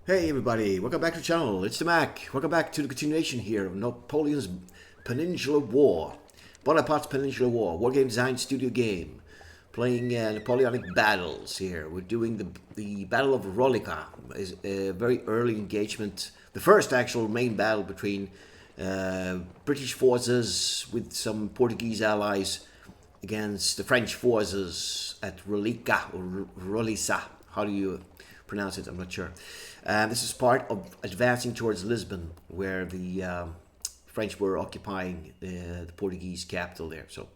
Hey everybody, welcome back to the channel. It's the Mac. Welcome back to the continuation here of Napoleon's Peninsular War. Bonaparte's Peninsular War. Wargame design studio game. Playing Napoleonic battles here. We're doing the Battle of Rolica. Is a very early engagement. The first actual main battle between British forces with some Portuguese allies against the French forces at Rolica or Rolica. How do you pronounce it? I'm not sure. This is part of advancing towards Lisbon, where the French were occupying the Portuguese capital there. So,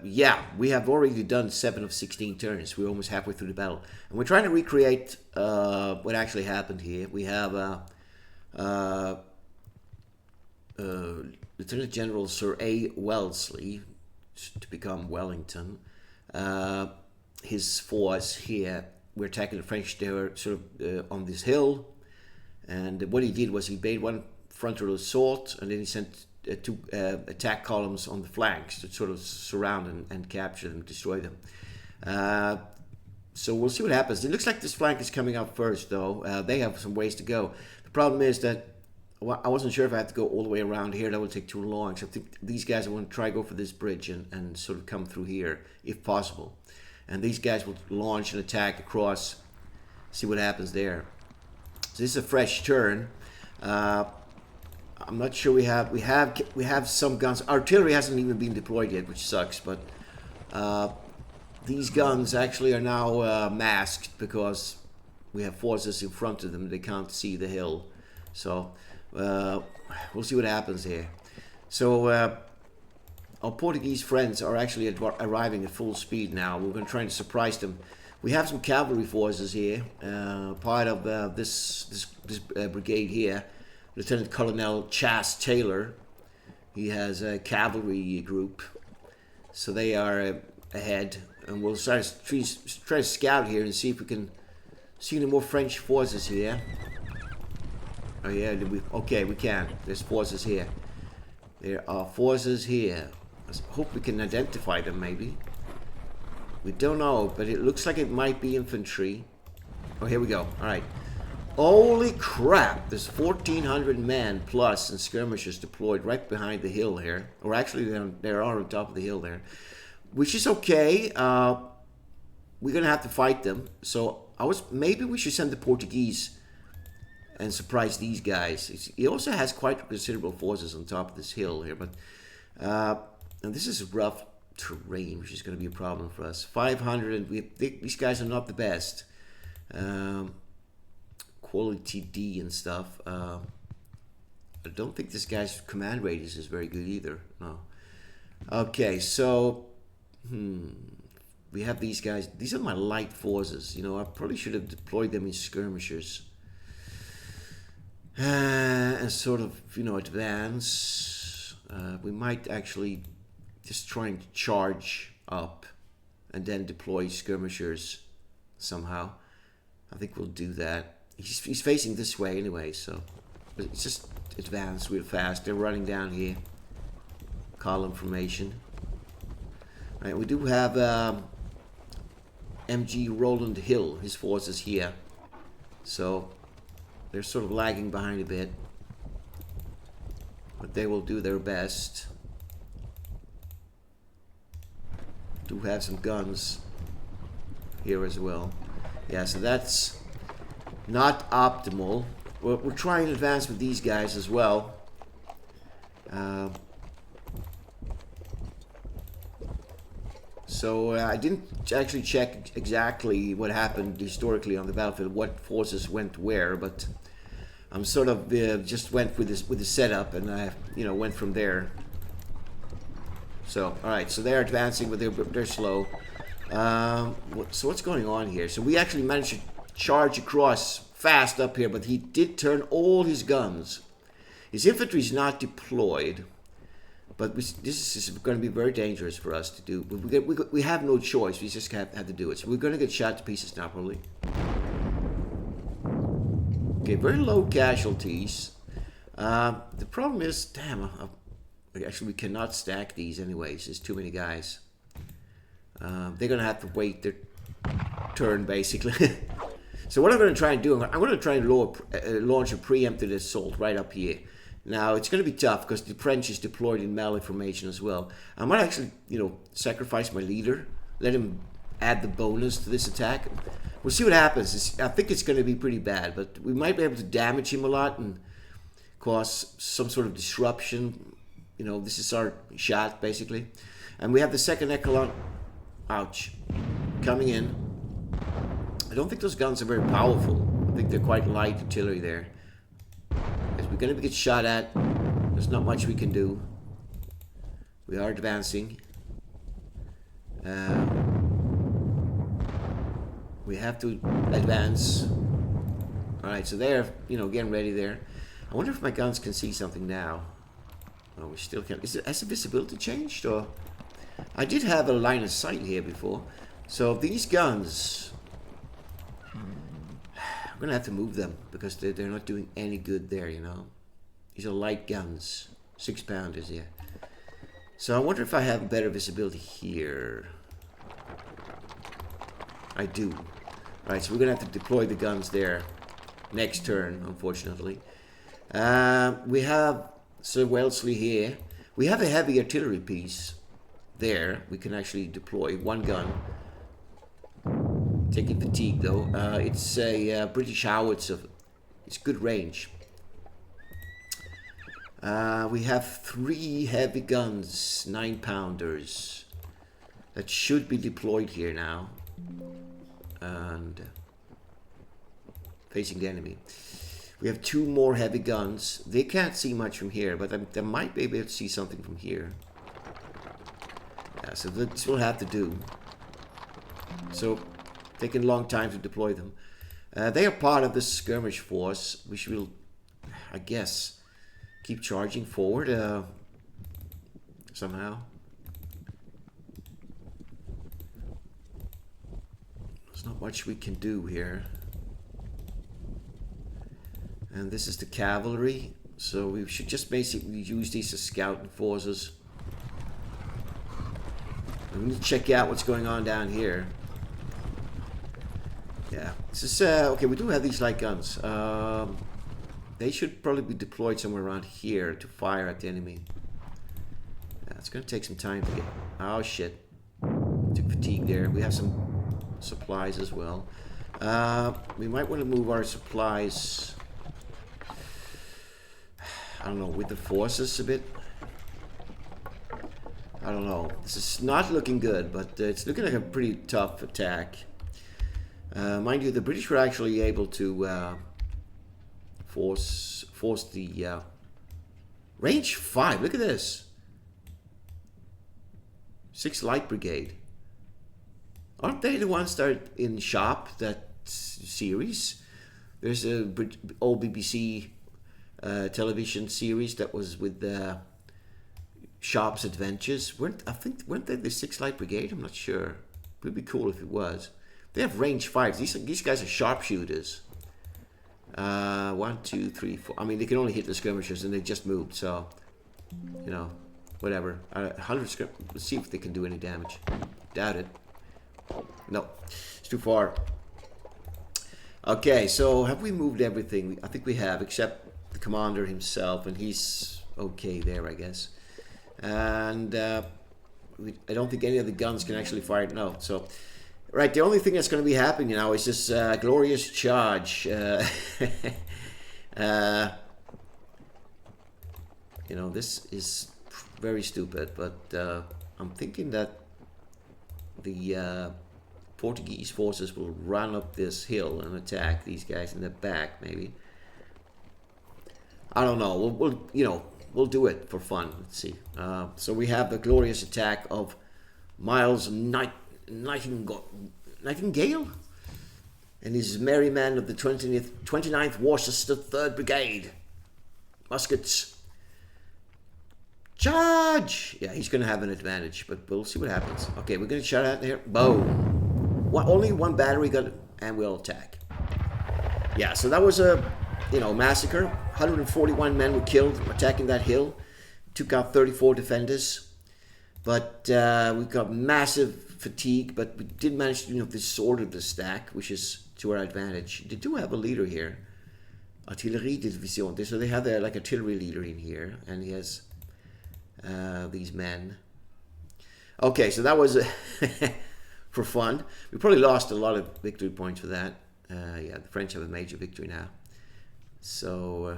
yeah, we have already done 7 of 16 turns. We're almost halfway through the battle. And we're trying to recreate what actually happened here. We have Lieutenant General Sir A. Wellesley to become Wellington. His force here, we're attacking the French. They were sort of on this hill, and what he did was he made one frontal assault, and then he sent 2 attack columns on the flanks to sort of surround and capture them, destroy them. So we'll see what happens. It looks like this flank is coming up first, though. They have some ways to go. The problem is that I wasn't sure if I had to go all the way around here. That would take too long. So I think these guys want to try go for this bridge and sort of come through here, if possible. And these guys will launch an attack across. See what happens there. So this is a fresh turn. I'm not sure we have some guns. Artillery hasn't even been deployed yet, which sucks. But these guns actually are now masked because we have forces in front of them. They can't see the hill. So we'll see what happens here. So our Portuguese friends are actually arriving at full speed now. We're going to try and surprise them. We have some cavalry forces here, part of this brigade here. Lieutenant Colonel Chas Taylor. He has a cavalry group, so they are ahead. And we'll try to scout here and see if we can see any more French forces here. Oh yeah, okay, we can. There's forces here. There are forces here. I hope we can identify them, maybe. We don't know, but it looks like it might be infantry. Oh, here we go. All right. Holy crap! There's 1,400 men plus and skirmishers deployed right behind the hill here. Or actually, they are on top of the hill there. Which is okay. We're going to have to fight them. So, maybe we should send the Portuguese and surprise these guys. He also has quite considerable forces on top of this hill here, but and this is rough terrain, which is going to be a problem for us. 500, and these guys are not the best. Quality D and stuff. I don't think this guy's command radius is very good either. No. Okay, so we have these guys. These are my light forces. You know, I probably should have deployed them in skirmishers. And sort of, you know, advance. We might actually just try and charge up and then deploy skirmishers somehow. I think we'll do that. He's facing this way anyway, so it's just advance real fast. They're running down here. Column formation. All right, we do have MG Roland Hill. His force is here. So they're sort of lagging behind a bit, but they will do their best. Do have some guns here as well. Yeah, so that's not optimal. We're trying to advance with these guys as well. So I didn't actually check exactly what happened historically on the battlefield, what forces went where, but I'm sort of just went with the setup, and I went from there. So all right, so they're advancing, but they're slow. So what's going on here? So we actually managed to charge across fast up here, but he did turn all his guns. His infantry is not deployed, but this is going to be very dangerous for us to do. We have no choice. We just have to do it. So we're going to get shot to pieces now, probably. Okay, very low casualties. The problem is, damn, actually we cannot stack these anyways. There's too many guys. They're going to have to wait their turn, basically. So what I'm going to try and do, I'm going to try and launch a preemptive assault right up here. Now, it's going to be tough because the French is deployed in melee formation as well. I might actually, sacrifice my leader, let him add the bonus to this attack. We'll see what happens. I think it's going to be pretty bad, but we might be able to damage him a lot and cause some sort of disruption. This is our shot, basically. And we have the second echelon, ouch, coming in. I don't think those guns are very powerful. I think they're quite light artillery there. As we're going to get shot at, there's not much we can do. We are advancing. We have to advance. Alright, so they're, getting ready there. I wonder if my guns can see something now. Oh, we still can't. Has the visibility changed? Or I did have a line of sight here before. So these guns, I'm going to have to move them because they're not doing any good there, These are light guns. 6-pounders, yeah. So I wonder if I have better visibility here. I do. Alright, so we're going to have to deploy the guns there next turn, unfortunately. We have Sir Wellesley here. We have a heavy artillery piece there. We can actually deploy one gun. Taking fatigue though. It's a British howitzer. It's good range. We have 3 heavy guns, 9-pounders. That should be deployed here now. And facing the enemy. We have 2 more heavy guns. They can't see much from here, but they might be able to see something from here. Yeah, so this will have to do. So, taking a long time to deploy them. They are part of this skirmish force, which will, I guess, keep charging forward somehow. There's not much we can do here. And this is the cavalry, so we should just basically use these as scouting forces. And we need to check out what's going on down here. Yeah, this is okay. We do have these light guns. They should probably be deployed somewhere around here to fire at the enemy. Yeah, it's gonna take some time to get. Oh shit! Took fatigue there. We have some supplies as well. We might want to move our supplies. I don't know, with the forces a bit. I don't know. This is not looking good, but it's looking like a pretty tough attack. Mind you, the British were actually able to force the range 5. Look at this. 6 Light Brigade. Aren't they the ones that are in Sharp, that series? There's a old BBC television series that was with Sharp's Adventures. Weren't they the 6 Light Brigade? I'm not sure. It would be cool if it was. They have range 5. These guys are sharpshooters. 1, 2, 3, 4. I mean, they can only hit the skirmishers, and they just moved. So, whatever. 100 skirmishers. Let's see if they can do any damage. Doubt it. No, it's too far. Okay, so have we moved everything? I think we have, except the commander himself, and he's okay there, I guess. And I don't think any of the guns can actually fire. No, so right. The only thing that's going to be happening now is this glorious charge. This is very stupid, but I'm thinking that the Portuguese forces will run up this hill and attack these guys in the back, maybe. I don't know. We'll do it for fun. Let's see. So we have the glorious attack of Miles Nightingale and his merry men of the 29th Worcester 3rd Brigade. Muskets. Charge! Yeah, he's going to have an advantage, but we'll see what happens. Okay, we're going to shut out there. Boom. Only one battery gun, and we'll attack. Yeah, so that was a massacre. 141 men were killed attacking that hill. Took out 34 defenders. But we've got massive fatigue, but we did manage to disorder the stack, which is to our advantage. They do have a leader here. Artillerie Division. So they have their like artillery leader in here, and he has these men. Okay, so that was for fun. We probably lost a lot of victory points for that. Yeah, the French have a major victory now. So,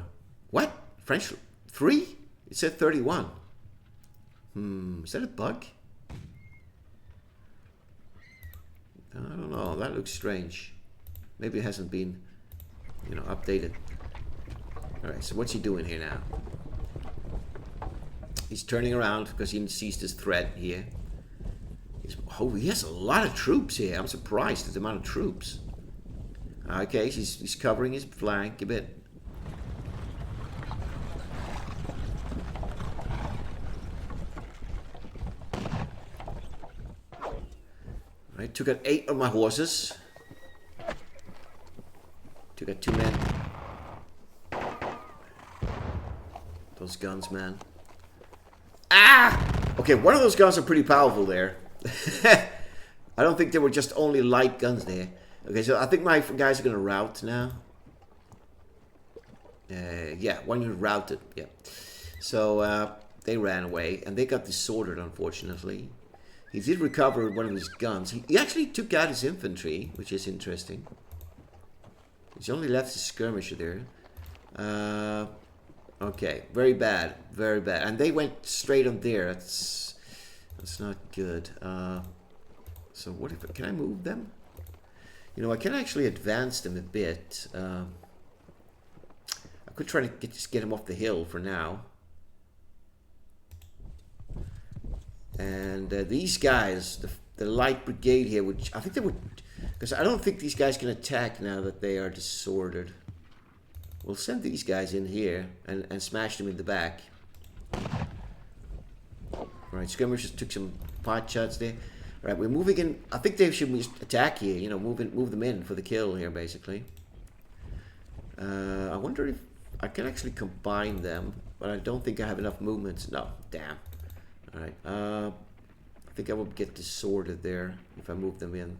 what? French 3? It said 31. Is that a bug? I don't know. That looks strange. Maybe it hasn't been, updated. All right. So what's he doing here now? He's turning around because he sees this threat here. He has a lot of troops here. I'm surprised at the amount of troops. Okay, he's covering his flank a bit. Right, took out 8 of my horses. Took out 2 men. Those guns, man. Ah! Okay, one of those guns are pretty powerful there. I don't think they were just only light guns there. Okay, so I think my guys are going to rout now. Yeah, one unit routed. Yeah. So they ran away, and they got disordered, unfortunately. He did recover one of his guns. He actually took out his infantry, which is interesting. He's only left his skirmisher there. Okay, very bad, very bad. And they went straight on there. That's not good. So what if can I move them? I can actually advance them a bit. I could try to just get him off the hill for now. And these guys, the light brigade here, which I think they would, because I don't think these guys can attack now that they are disordered. We'll send these guys in here and smash them in the back. Alright, skirmishers took some pot shots there. Alright, we're moving in. I think they should attack here, move them in for the kill here, basically. I wonder if I can actually combine them, but I don't think I have enough movements. No, damn. Alright, I think I will get disordered there if I move them in.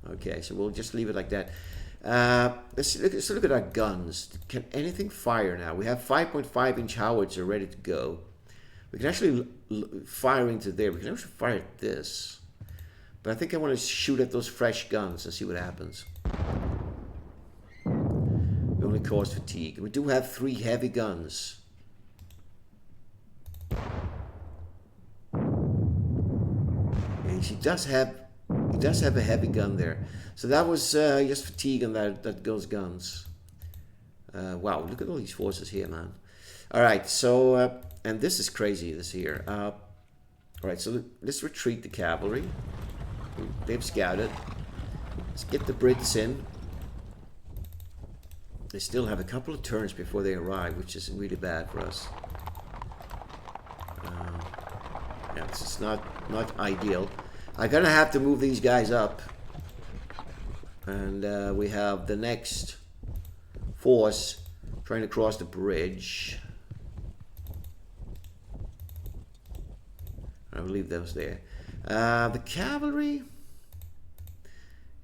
Okay, so we'll just leave it like that. Let's look at our guns. Can anything fire now? We have 5.5-inch howitzer ready to go. We can actually fire into there. We can actually fire at this. But I think I want to shoot at those fresh guns and see what happens. We only cause fatigue. We do have 3 heavy guns. And he does have a heavy gun there. So that was just fatigue on those guns. Wow, look at all these forces here, man. Alright, so and this is crazy, this here. Alright, so let's retreat the cavalry. They've scouted. Let's get the Brits in. They still have a couple of turns before they arrive, which is really bad for us. Yeah, this is not ideal. I'm gonna have to move these guys up. And we have the next force trying to cross the bridge. I will leave those there. The cavalry,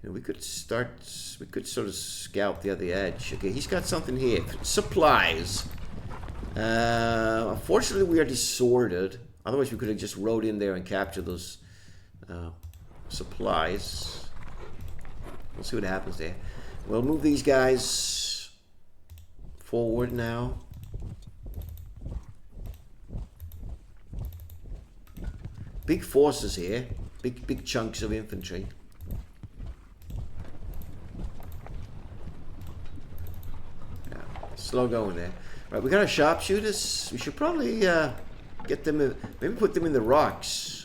we could sort of scout the other edge. Okay, he's got something here. Supplies. Unfortunately, we are disordered. Otherwise, we could have just rode in there and captured those supplies. We'll see what happens there. We'll move these guys forward now. Big forces here. Big chunks of infantry. Yeah, slow going there. Right, we got our sharpshooters. We should probably get them, maybe put them in the rocks.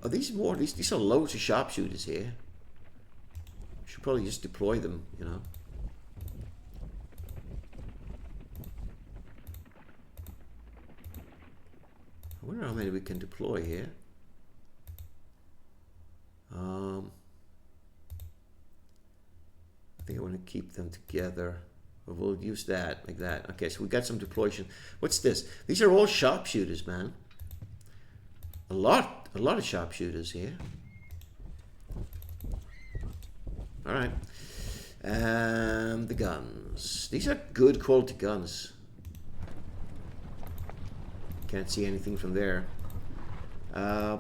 Are these more? These are loads of sharpshooters here. We should probably just deploy them, I wonder how many we can deploy here. I think I want to keep them together. We'll use that, like that. Okay, so we got some deployment. What's this? These are all sharpshooters, man. A lot of sharpshooters here. Alright. And the guns. These are good quality guns. Can't see anything from there. Yeah,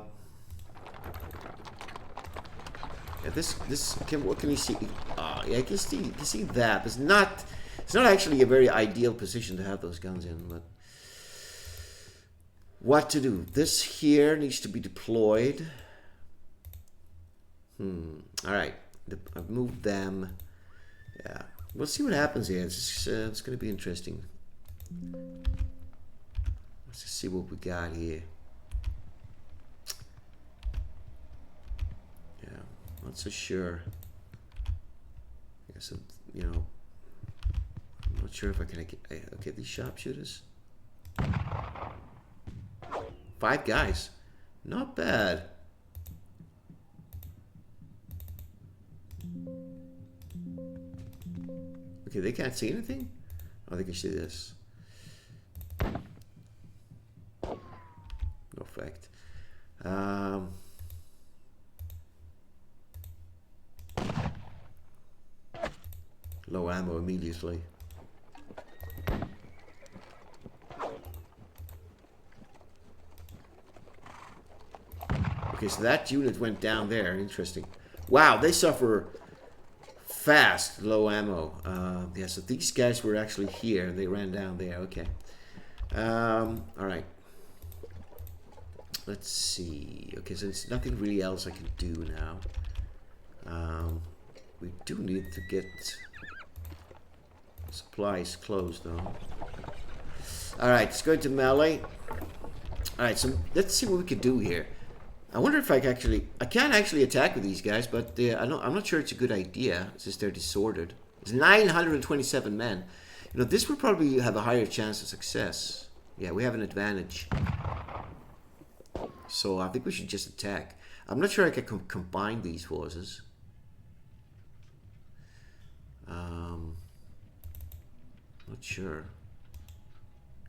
what can you see? Yeah, I can see that. It's not actually a very ideal position to have those guns in, but what to do? This here needs to be deployed. Alright. I've moved them. Yeah. We'll see what happens here. It's going to be interesting. Let's just see what we got here. Yeah. Not so sure. I guess, you know, I'm not sure if I can get these sharpshooters. 5 guys. Not bad. Okay, they can't see anything? Oh, they can see this. No effect. Low ammo immediately. Okay, so that unit went down there. Interesting. Wow, they suffer fast, low ammo. Yeah, so these guys were actually here. They ran down there. Okay. Alright. Let's see. Okay, so there's nothing really else I can do now. We do need to get supplies closed, though. Alright, let's go to melee. Alright, so let's see what we can do here. I wonder if I can't actually attack with these guys, but I'm not sure it's a good idea since they're disordered. It's 927 men. You know, this would probably have a higher chance of success. Yeah, we have an advantage. So I think we should just attack. I'm not sure I can combine these forces. Not sure.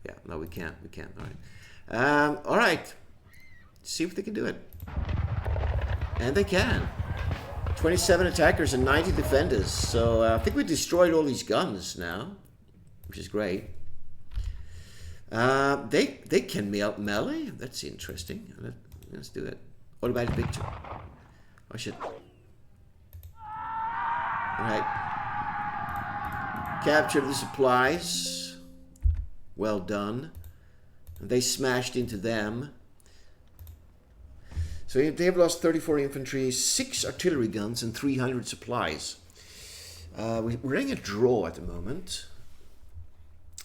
Yeah, no, we can't. We can't. All right. All right. See if they can do it. And they can. 27 attackers and 90 defenders. So I think we destroyed all these guns now, which is great. They can melee. That's interesting. Let's do it. What about the picture? Oh shit. Alright. Capture the supplies. Well done. They smashed into them. So they have lost 34 infantry, 6 artillery guns, and 300 supplies. We're running a draw at the moment.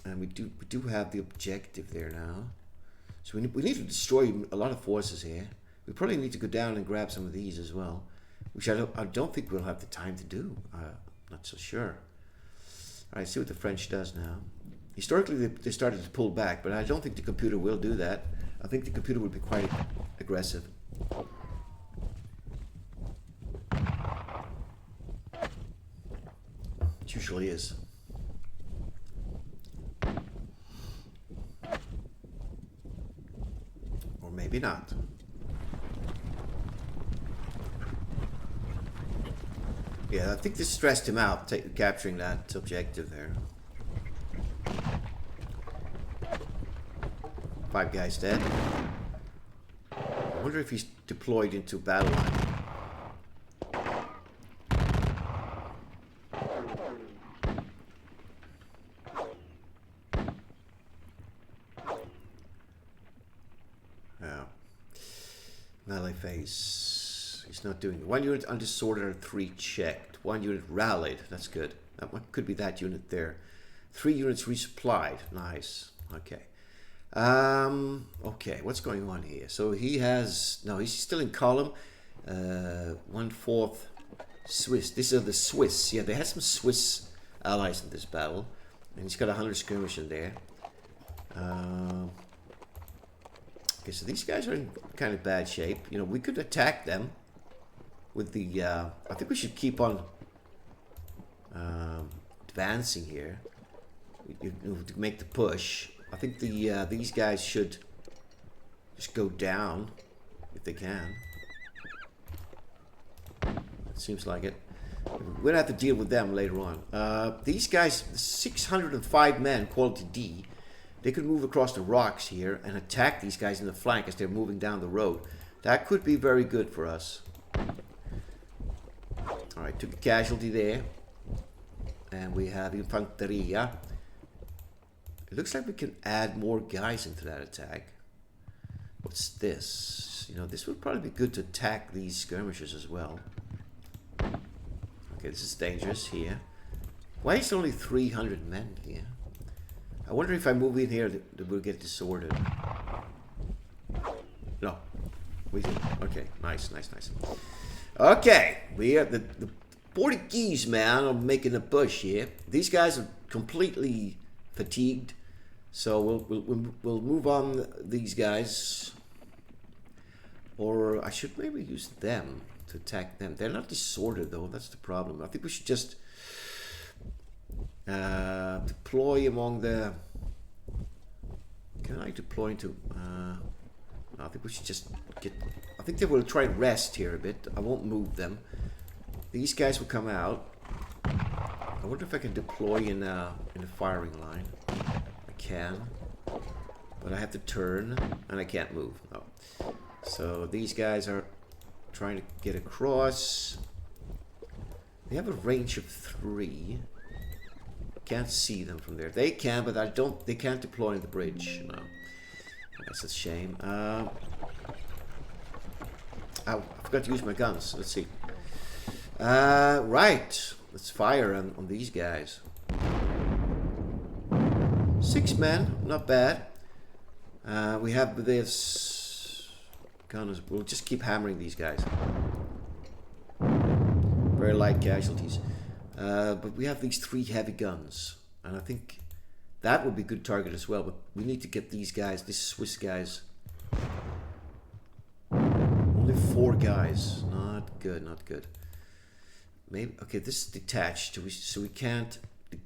And we do have the objective there now. So we need to destroy a lot of forces here. We probably need to go down and grab some of these as well, which I don't think we'll have the time to do. Not so sure. All right, see what the French does now. Historically, they started to pull back, but I don't think the computer will do that. I think the computer will be quite aggressive. It usually is. Or maybe not. Yeah, I think this stressed him out, capturing that objective there. 5 guys dead. I wonder if he's deployed into battle line. Yeah. Melee phase. He's not doing it. 1 unit undisordered, 3 checked. 1 unit rallied. That's good. That could be that unit there. 3 units resupplied. Nice. Okay. Okay, what's going on here? So he has... No, he's still in column. 1/4 Swiss. These are the Swiss. Yeah, they had some Swiss allies in this battle. And he's got 100 skirmish in there. Okay, so these guys are in kind of bad shape. You know, we could attack them with the... I think we should keep on advancing here. to make the push. I think these guys should just go down if they can. It seems like it. We're gonna have to deal with them later on. These guys, 605 men, quality D. They could move across the rocks here and attack these guys in the flank as they're moving down the road. That could be very good for us. Alright, took a casualty there. And we have Infanteria. It looks like we can add more guys into that attack. What's this? You know, this would probably be good to attack these skirmishers as well. Okay, this is dangerous here. Why is there only 300 men here? I wonder if I move in here, that we'll get disordered. No. We did. Okay, nice. Okay, we are the Portuguese, man, are making a push here. These guys are completely fatigued. So we'll move on these guys. Or I should maybe use them to attack them. They're not disordered though, that's the problem. I think we should just deploy among the... Can I deploy into... I think we should just get... I think they will try and rest here a bit. I won't move them. These guys will come out. I wonder if I can deploy in a firing line. I can. But I have to turn and I can't move. No. So these guys are trying to get across. They have a range of 3. Can't see them from there. They can, but they can't deploy in the bridge. No. That's a shame. I forgot to use my guns. Let's see. Right. Let's fire on these guys. 6 men. Not bad. We have this gunners. We'll just keep hammering these guys. Very light casualties. But we have these 3 heavy guns. And I think that would be a good target as well. But we need to get these guys, these Swiss guys. Only 4 guys. Not good, not good. Maybe, okay, this is detached. So we can't...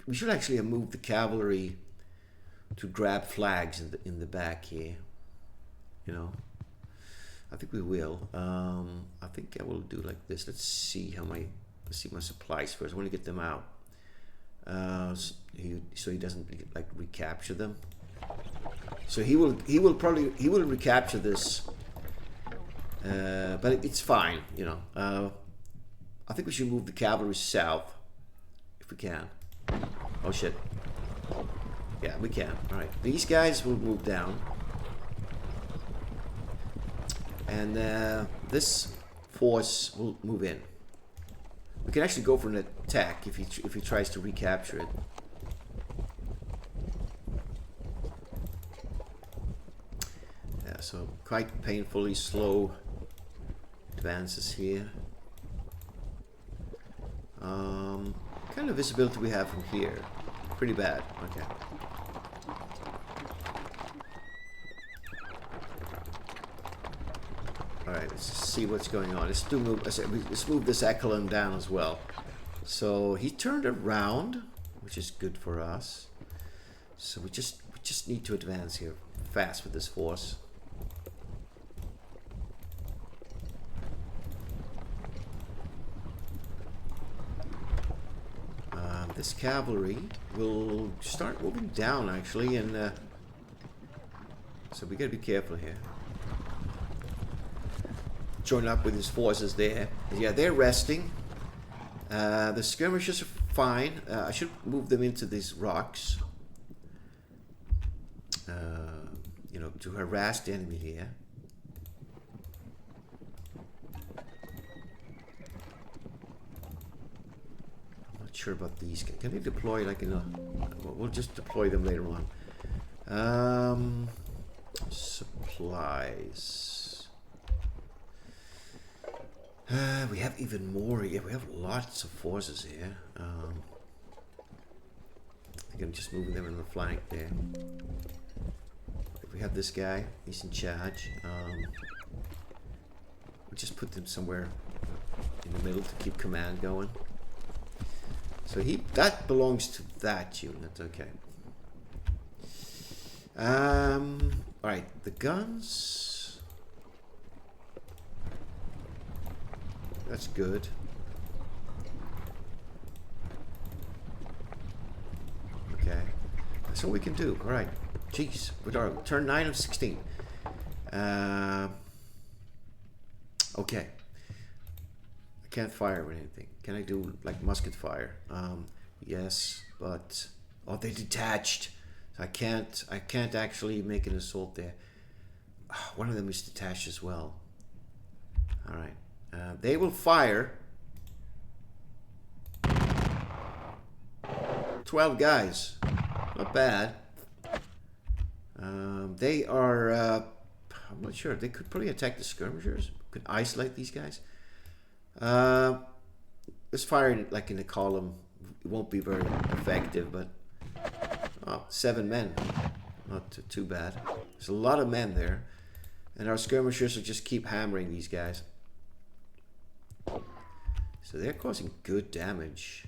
We should actually have moved the cavalry to grab flags in the back here. You know? I think we will. I think I will do like this. Let's see my supplies first. I want to get them out. So he doesn't like recapture them. So he will recapture this. But it's fine, you know. I think we should move the cavalry south if we can. Oh shit. Yeah, we can. Alright. These guys will move down. And this force will move in. We can actually go for an attack if he tries to recapture it. Yeah, so quite painfully slow advances here. What kind of visibility we have from here? Pretty bad. Okay. Alright, let's see what's going on. Let's move this Echelon down as well. So he turned around, which is good for us. So we just need to advance here fast with this force. This cavalry will start moving down actually, and so we gotta be careful here. Join up with his forces there. Yeah, they're resting. The skirmishers are fine. I should move them into these rocks. You know, to harass the enemy here. I'm not sure about these. Can they deploy like in a... We'll just deploy them later on. Supplies. We have even more. Yeah, we have lots of forces here. I think I'm just moving them in the flank there. We have this guy. He's in charge. We'll just put them somewhere in the middle to keep command going. So that belongs to that unit. Okay. Alright, the guns. That's good. Okay. That's all we can do. Alright. Jeez. With our turn 9 of 16. Okay. I can't fire with anything. Can I do like musket fire? Yes, but oh, they detached. I can't actually make an assault there. One of them is detached as well. All right. They will fire. 12 guys. Not bad. They are. I'm not sure. They could probably attack the skirmishers. Could isolate these guys. Let's fire it like in a column. It won't be very effective, but 7 men. Not too bad. There's a lot of men there, and our skirmishers will just keep hammering these guys. So they're causing good damage.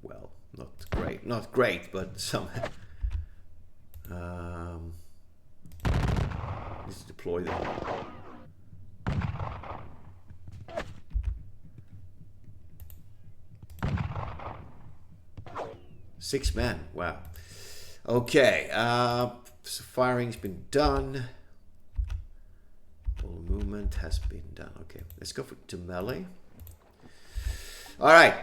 Well, not great, but some. Let's deploy them. Six men. Wow. Okay. So firing's been done. All movement has been done. Okay. Let's go to melee. All right.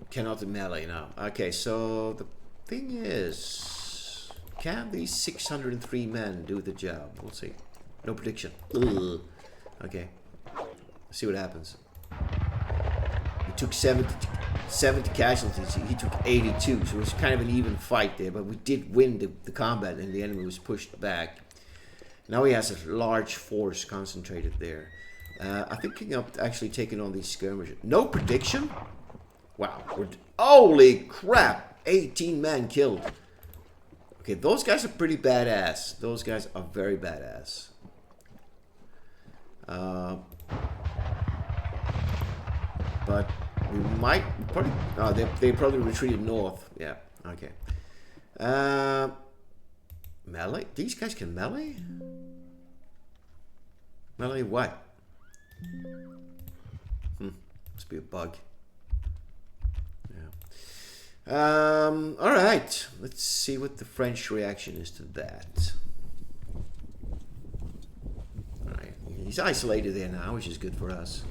Cannot melee now. Okay. So the thing is, can these 603 men do the job? We'll see. No prediction. Ugh. Okay. Let's see what happens. We took 70 casualties. He took 82, so it was kind of an even fight there. But we did win the combat, and the enemy was pushed back. Now he has a large force concentrated there. I think he actually taking on these skirmishers. No prediction? Wow. Holy crap! 18 men killed. Okay, those guys are pretty badass. Those guys are very badass. But we might probably. Oh, they probably retreated north. Yeah. Okay. Melee? These guys can melee? Melee what? Must be a bug. Yeah. All right. Let's see what the French reaction is to that. All right. He's isolated there now, which is good for us.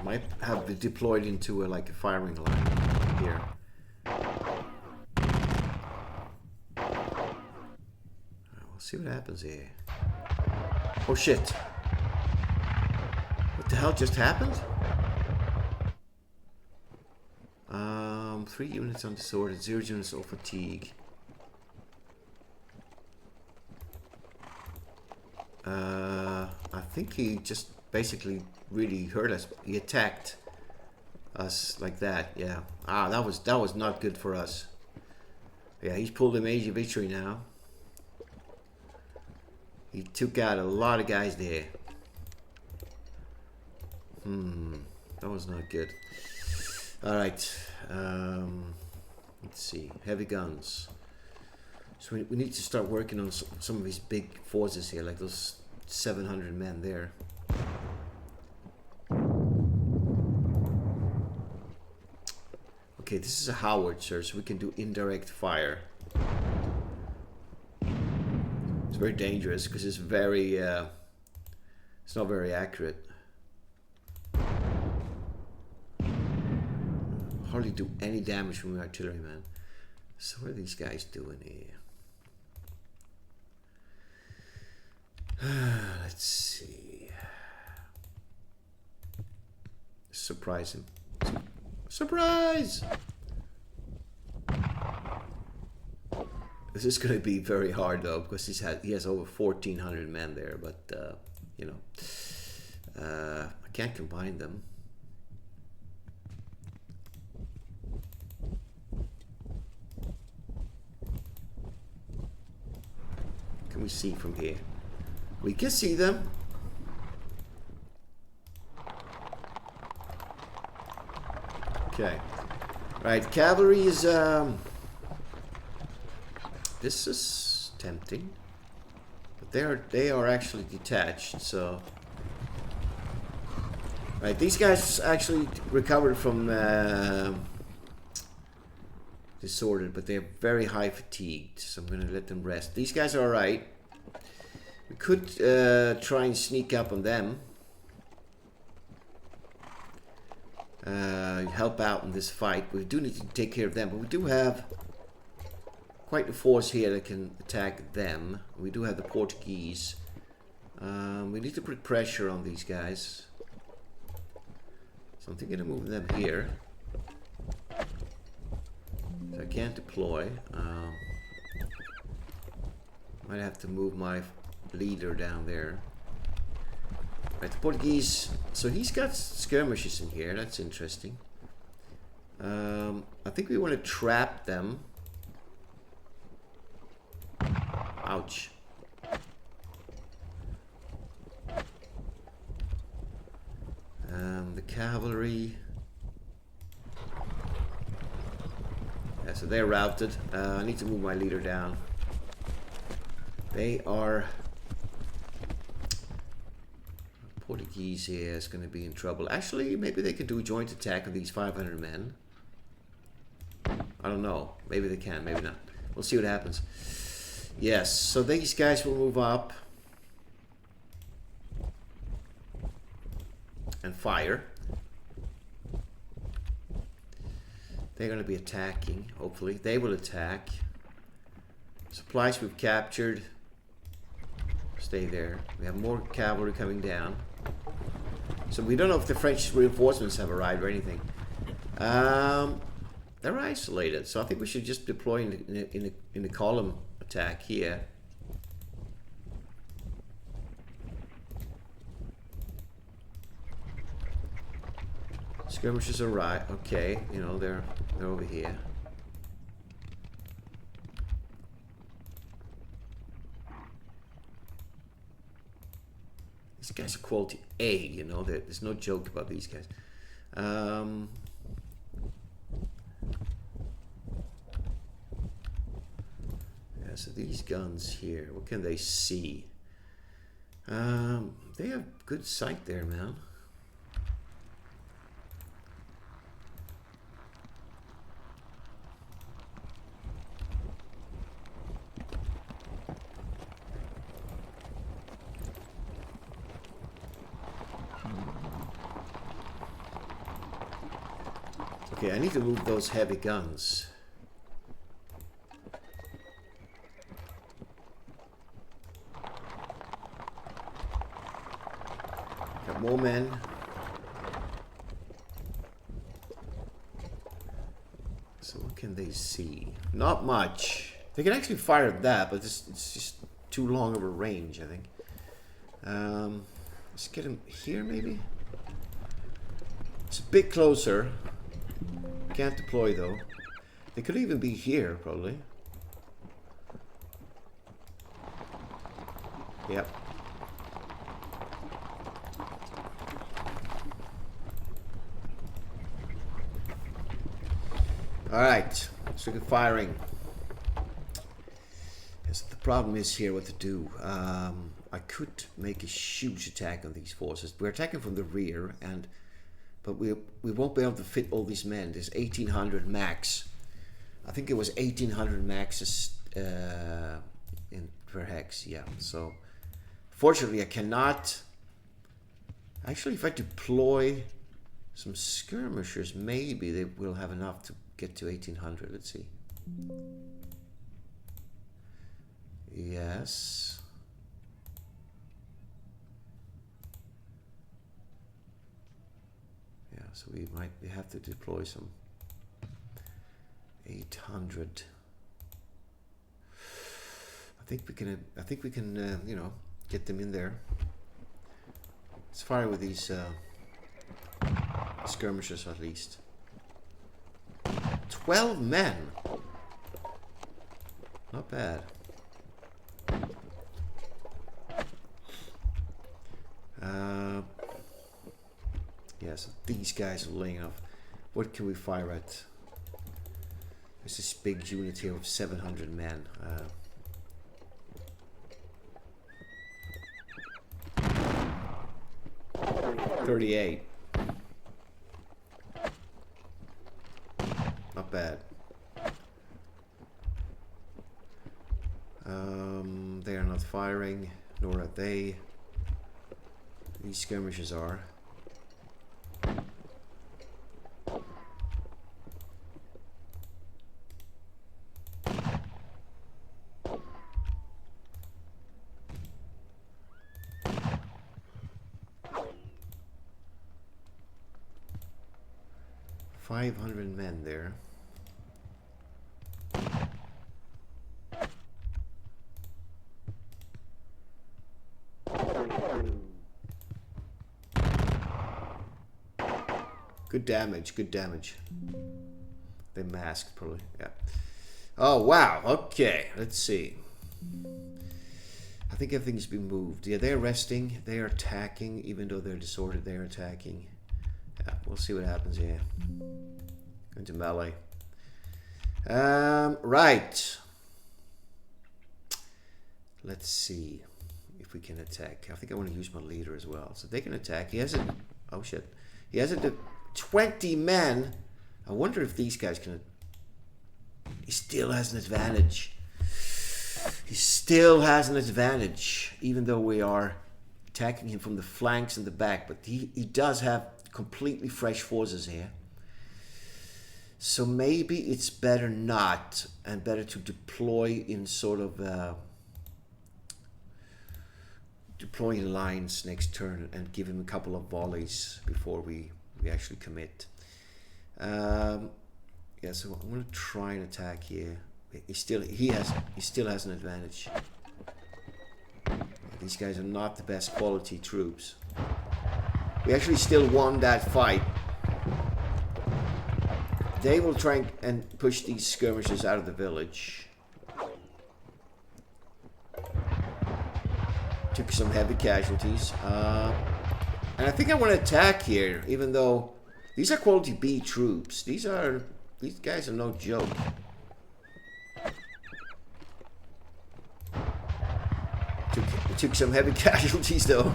Might have been deployed into like a firing line here. We'll see what happens here. Oh shit! What the hell just happened? 3 units on disorder, 0 units on fatigue. I think he just basically really hurt us. He attacked us like that. Yeah. That was not good for us. Yeah, he's pulled a major victory now. He took out a lot of guys there. That was not good. All right. Let's see. Heavy guns. So we need to start working on some of these big forces here, like those 700 men there. Okay, this is a howitzer, so we can do indirect fire. It's very dangerous because it's very, it's not very accurate. Hardly do any damage from the artillery, man. So what are these guys doing here? Let's see. Surprise him. Surprise! This is going to be very hard though, because he has over 1,400 men there, but you know, I can't combine them. can we see from here? We can see them. Okay. Right, cavalry is this is tempting. But they are actually detached, so right, these guys actually recovered from disordered, but they're very high fatigued, so I'm gonna let them rest. These guys are alright. We could try and sneak up on them. Help out in this fight. We do need to take care of them, but we do have quite a force here that can attack them. We do have the Portuguese. We need to put pressure on these guys. So I'm thinking of moving them here. So I can't deploy. Might have to move my leader down there. Right, the Portuguese. So he's got skirmishes in here. That's interesting. I think we want to trap them. Ouch. The cavalry. Yeah, so they're routed. I need to move my leader down. They are... Portuguese here is going to be in trouble. Actually, maybe they could do a joint attack on these 500 men. I don't know. Maybe they can, maybe not. We'll see what happens. Yes, so these guys will move up. And fire. They're going to be attacking, hopefully. They will attack. Supplies we've captured. Stay there. We have more cavalry coming down. So we don't know if the French reinforcements have arrived or anything. They're isolated, so I think we should just deploy in a column attack here. Skirmishers are right. Okay, you know they're over here. These guys are quality A, you know. There's no joke about these guys. Yeah, so these guns here, what can they see? They have good sight there, man. Okay, I need to move those heavy guns. Got more men. So what can they see? Not much. They can actually fire at that, but it's just too long of a range, I think. Let's get them here, maybe? It's a bit closer. Can't deploy though. They could even be here, probably. Yep. Alright, let's look at firing. Yes, the problem is here what to do. I could make a huge attack on these forces. We're attacking from the rear, but we won't be able to fit all these men. There's 1,800 max. I think it was 1,800 maxes in per hex. Yeah. So fortunately, I cannot. Actually, if I deploy some skirmishers, maybe they will have enough to get to 1,800. Let's see. Yes. So we have to deploy some 800. I think we can you know, get them in there. Let's fire with these skirmishers at least. 12 men. Not bad. Yeah, so these guys are laying off. What can we fire at? There's this big unit here of 700 men. 38. Not bad. They are not firing, nor are they. These skirmishers are. $500 men there. Good damage, good damage. They masked probably, yeah. Oh wow, okay, let's see. I think everything's been moved. Yeah, they're resting, they're attacking, even though they're disordered, they're attacking. Yeah, we'll see what happens here. Going to melee. Right. Let's see if we can attack. I think I want to use my leader as well. So they can attack. He has a... Oh shit. He has a 20 men. I wonder if these guys can... He still has an advantage. He still has an advantage. Even though we are attacking him from the flanks and the back. But he does have completely fresh forces here. So maybe it's better not. And better to deploy in sort of... deploy lines next turn and give him a couple of volleys before we actually commit. Yeah, so I'm gonna try and attack here. He still has an advantage. These guys are not the best quality troops. We actually still won that fight. They will try and push these skirmishers out of the village. Took some heavy casualties. And I think I want to attack here, even though these are quality B troops. These guys are no joke. Took some heavy casualties though.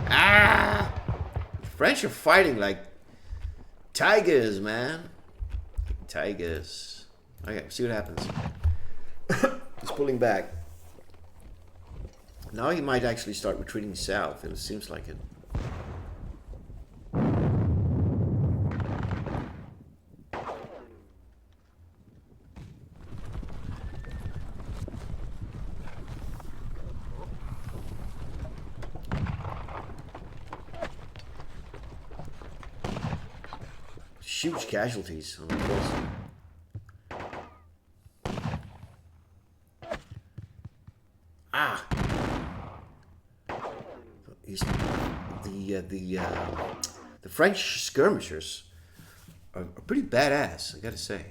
Ah! The French are fighting like tigers, man. Tigers. Okay, see what happens. He's pulling back. Now he might actually start retreating south, and it seems like it. Huge casualties on the course. Ah! The French skirmishers are pretty badass, I gotta say.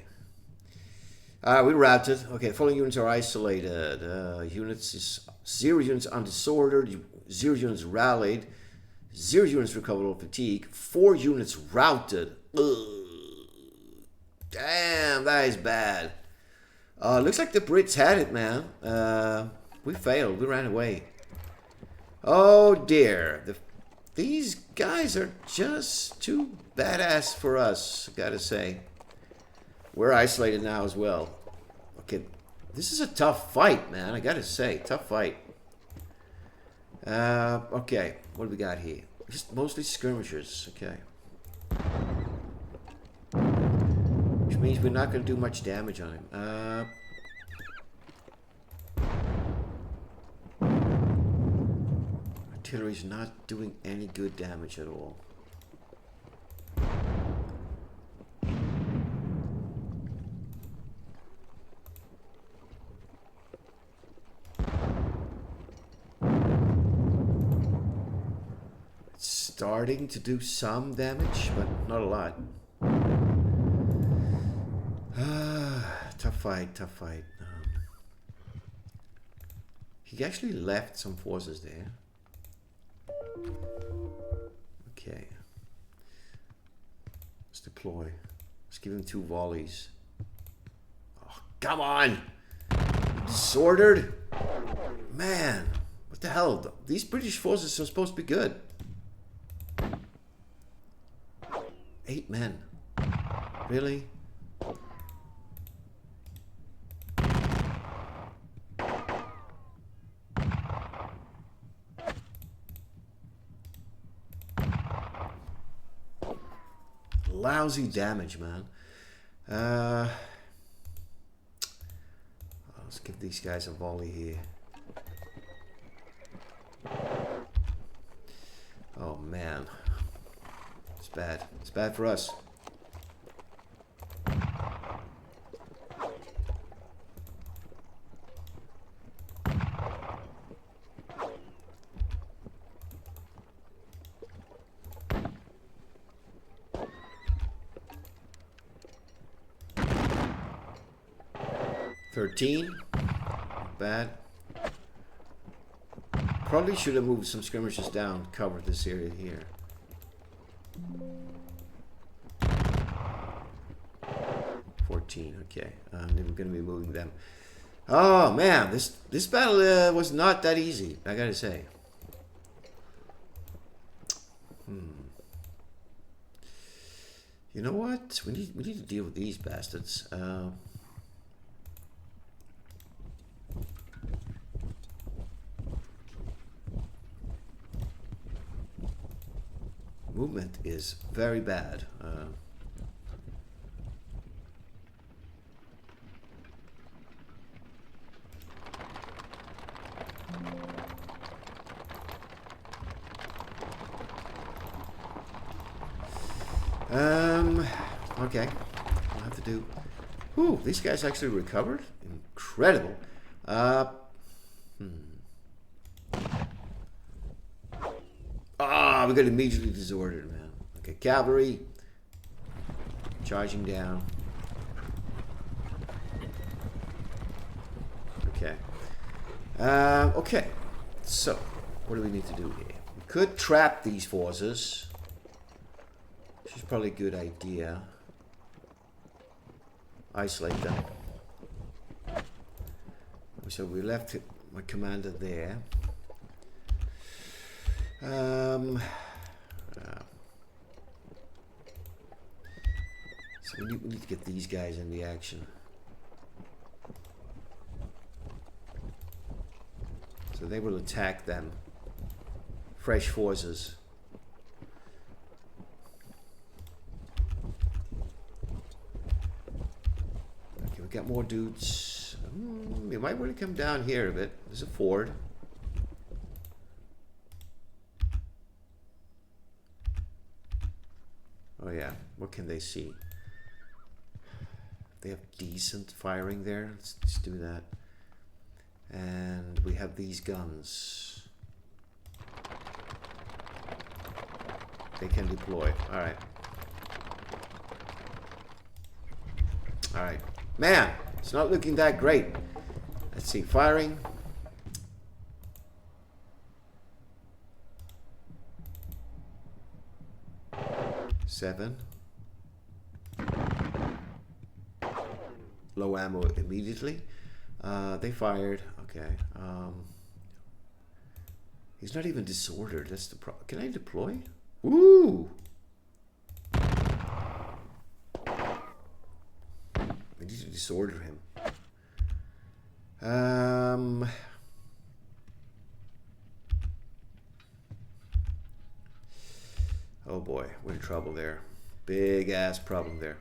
We routed. Okay, the following units are isolated. Units is 0 units undisordered, 0 units rallied, 0 units recovered of fatigue, 4 units routed. Ugh. Damn, that is bad. Looks like the Brits had it, man. We failed. We ran away. Oh dear. These guys are just too badass for us, gotta say. We're isolated now as well. Okay, this is a tough fight, man. I gotta say, tough fight. Okay, what do we got here? Just mostly skirmishers. Okay. Which means we're not gonna do much damage on him. Artillery's not doing any good damage at all. It's starting to do some damage, but not a lot. Tough fight, tough fight. He actually left some forces there. Okay. deploy. Let's give him 2 volleys. Oh, come on! Disordered? Man, what the hell? These British forces are supposed to be good. 8 men. Really? Lousy damage, man. Let's give these guys a volley here. Oh man, it's bad. It's bad for us. Not bad. Probably should have moved some skirmishers down, covered this area here. Okay. Then we're going to be moving them. Oh man, this battle was not that easy, I gotta say. You know what? We need to deal with these bastards. Movement is very bad. Okay. I'll have to do. Ooh, these guys actually recovered. Incredible. We got immediately disordered, man. Okay, cavalry charging down. Okay. Okay. So, what do we need to do here? We could trap these forces, which is probably a good idea. Isolate them. So we left my commander there. So we need to get these guys in the action. So they will attack them. Fresh forces. Okay, we got more dudes. We might want to come down here a bit. There's a ford. Oh yeah, what can they see? They have decent firing there. Let's do that. And we have these guns. They can deploy. Alright. Alright. Man, it's not looking that great. Let's see, firing. Seven. Low ammo immediately. They fired. Okay. He's not even disordered. That's the problem. Can I deploy? Ooh. We need to disorder him. Oh boy, we're in trouble there. Big ass problem there.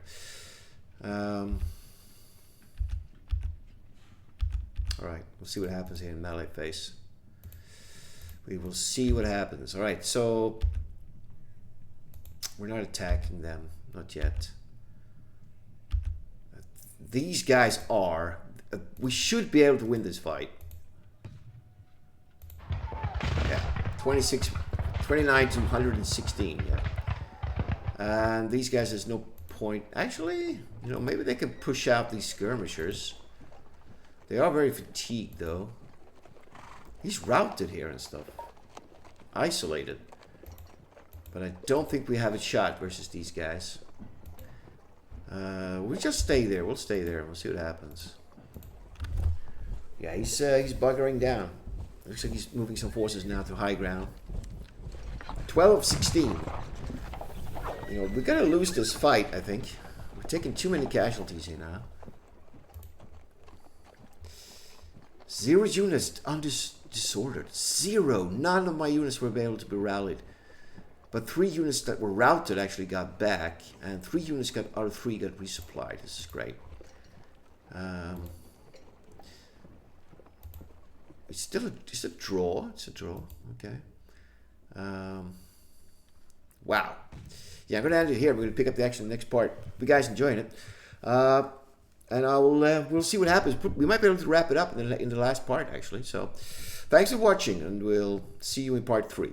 Alright, we'll see what happens here in melee phase. We will see what happens. Alright, so we're not attacking them, not yet. These guys are. We should be able to win this fight. Yeah, 29 to 116. Yeah, and these guys, there's no point. Actually, you know, maybe they can push out these skirmishers. They are very fatigued, though. He's routed here and stuff. Isolated. But I don't think we have a shot versus these guys. We'll just stay there. We'll stay there. We'll see what happens. Yeah, he's buggering down. Looks like he's moving some forces now to high ground. 12-16. You know, we're gonna lose this fight, I think. We're taking too many casualties here now. 0 units disordered. 0. None of my units were able to be rallied. But 3 units that were routed actually got back. And 3 units out of 3 got resupplied. This is great. It's still it's a draw. It's a draw. Okay. Wow. Yeah, I'm going to end it here. We're going to pick up the action in the next part. Hope you guys enjoying it. And we'll see what happens. We might be able to wrap it up in the last part, actually. So, thanks for watching, and we'll see you in part 3.